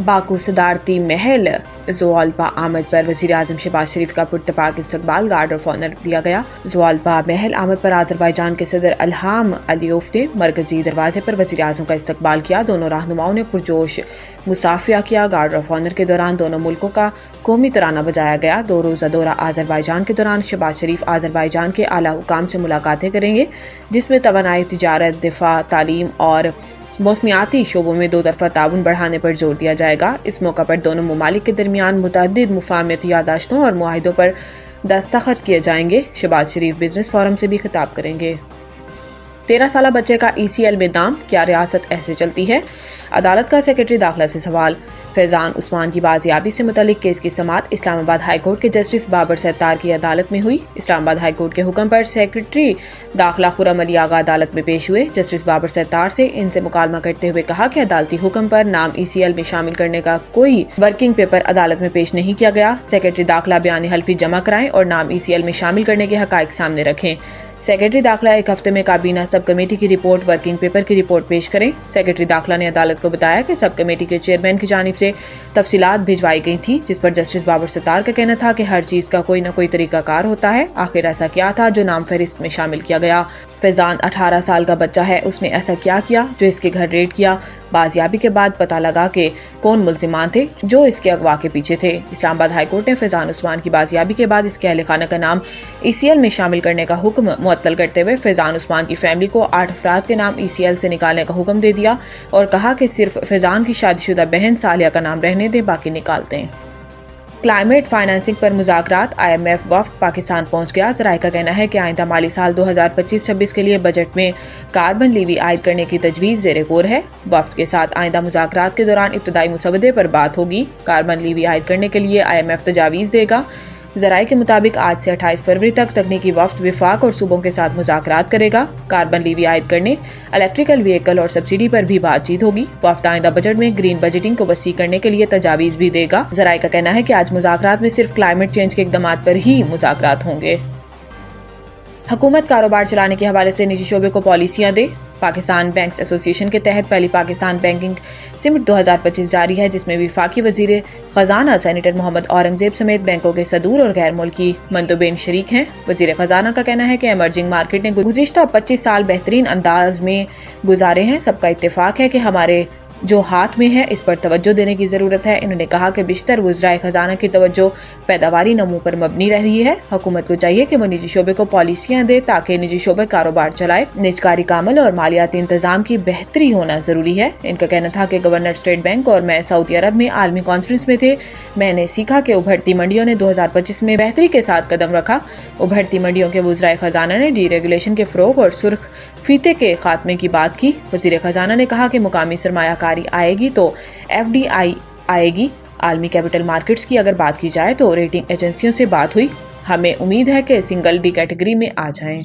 Baku सदारती महल ज़ोअल्पा आमद पर वज़ीर आज़म शहबाज शरीफ का पुरतपाक इस्तकबाल, गार्ड ऑफ ऑनर दिया गया। ज़ोअल्पा महल आमद पर आज़रबाईजान के सदर अल्हाम अलियोफ ने मरकजी दरवाजे पर वज़ीर आज़म का इस्तकबाल किया। दोनों रहनुमाओं ने पुरजोश मुसाफिया किया। गार्ड ऑफ ऑनर के दौरान दोनों मुल्कों का कौमी तराना बजाया गया। 2 रोज़ा दौरा आज़रबाईजान के दौरान शहबाज शरीफ आज़रबाईजान के आला हुकाम से मुलाकातें करेंगे, जिसमें तवानाई, तिजारत, दिफा, तालीम और मौसमियाती शोबों में 2 तरफ़ा ताउन बढ़ाने पर जोर दिया जाएगा। इस मौका पर दोनों ममालिक के दरमियान मुतअद्दिद मुफाहमती यादाश्तों और मुआहिदों पर दस्तखत किए जाएंगे। शहबाज शरीफ बिजनेस फोरम से भी खिताब करेंगे। 13 साला बच्चे का ECL में दाम, क्या रियासत ऐसे चलती है? अदालत का सेक्रेटरी दाखिला से सवाल। फैजान उस्मान की बाजियाबी से मुतल्लिक केस की समाअत इस्लामाबाद हाई कोर्ट के जस्टिस बाबर सत्तार की अदालत में हुई। इस्लामाबाद हाई कोर्ट के हुक्म पर सेक्रेटरी दाखिला खुर्रम अली आगा अदालत में पेश हुए। जस्टिस बाबर सत्तार से इनसे मुकालमा करते हुए कहा कि अदालती हुक्म पर नाम ECL में शामिल करने का कोई वर्किंग पेपर अदालत में पेश नहीं किया गया। सेक्रेटरी दाखिला बयान हल्फी जमा कराएं और नाम ECL में शामिल करने के हकाइक सामने रखें। सेक्रेटरी दाखिला 1 हफ्ते में काबीना सब कमेटी की रिपोर्ट, वर्किंग पेपर की रिपोर्ट पेश करें। सेक्रेटरी दाखिला ने अदालत को बताया कि सब कमेटी के चेयरमैन की जानिब से तफसीलात भिजवाई गई थी, जिस पर जस्टिस बाबर सत्तार का कहना था कि हर चीज़ का कोई न कोई तरीकाकार होता है। आखिर ऐसा क्या था जो नाम फहरिस्त में शामिल किया गया? फैजान 18 साल का बच्चा है, उसने ऐसा क्या किया जो इसके घर रेड किया? बाजियाबी के बाद पता लगा कि कौन मुल्जिमान थे जो इसके अगवा के पीछे थे। इस्लामाबाद हाई कोर्ट ने फैजान उस्मान की बाजियाबी के बाद इसके अहल खाना का नाम ECL में शामिल करने का हुक्म मुअत्तल करते हुए फैजान उस्मान की फैमिली को 8 अफराद के नाम ECL से निकालने का हुक्म दे दिया और कहा कि सिर्फ फैजान की शादीशुदा बहन सालिया का नाम रहने दें, बाकी निकाल दें। क्लाइमेट फाइनेंसिंग पर मुज़ाकरात, IMF वफ्द पाकिस्तान पहुंच गया। ज़राए का कहना है कि आइंदा माली साल 2025-26 के लिए बजट में कार्बन लीवी आयद करने की तजवीज़ ज़ेरे गौर है। वफ्द के साथ आइंदा मुज़ाकरात के दौरान इब्तदाई मुसवदे पर बात होगी। कार्बन लीवी आयद करने के लिए IMF तजावीज़ देगा। ज़राए के मुताबिक आज से 28 फरवरी तक तकनीकी वफ्द विफाक और सूबों के साथ मुज़ाकरात करेगा। कार्बन लीवी आयद करने, इलेक्ट्रिकल व्हीकल और सब्सिडी पर भी बातचीत होगी। वफ्द आइंदा बजट में ग्रीन बजटिंग को वसी करने के लिए तजावीज़ भी देगा। ज़राए का कहना है कि आज मुज़ाकरात में सिर्फ क्लाइमेट चेंज के इक़दामात पर ही मुज़ाकरात होंगे। हुकूमत कारोबार चलाने के हवाले से निजी शोबे को पॉलिसियाँ दे। पाकिस्तान बैंक्स एसोसिएशन के तहत पहली पाकिस्तान बैंकिंग समिट 2025 जारी है, जिसमें वफाकी वजीर खजाना सेनेटर मोहम्मद औरंगजेब समेत बैंकों के सदूर और गैर मुल्की मंदोबेन शरीक हैं। वजीर खजाना का कहना है कि इमर्जिंग मार्केट ने गुज़िश्ता 25 साल बेहतरीन अंदाज में गुजारे हैं। सबका इत्तेफाक है कि हमारे जो हाथ में है इस पर तवज्जो देने की ज़रूरत है। इन्होंने कहा कि बिश्तर वज़राए खजाना की तवज्जो पैदावारी नमू पर मबनी रही है। हुकूमत को चाहिए कि वो निजी शोबे को पॉलिसियाँ दे ताकि निजी शोबे कारोबार चलाए। निजकारी कामल और मालियाती इंतजाम की बेहतरी होना ज़रूरी है। इनका कहना था कि गवर्नर स्टेट बैंक और मैं सऊदी अरब में आलमी कॉन्फ्रेंस में थे। मैंने सीखा कि उभरती मंडियों ने 2025 में बेहतरी के साथ कदम रखा। उभरती मंडियों के वज़राए खजाना ने डीरेगुलेशन के फ़रोग और सुर्ख फीते के खात्मे की बात की। वज़ीर खजाना ने कहा कि मुकामी सरमायाकारी आएगी तो FDI आएगी। आलमी कैपिटल मार्केट्स की अगर बात की जाए तो रेटिंग एजेंसियों से बात हुई। हमें उम्मीद है कि सिंगल D कैटेगरी में आ जाएं।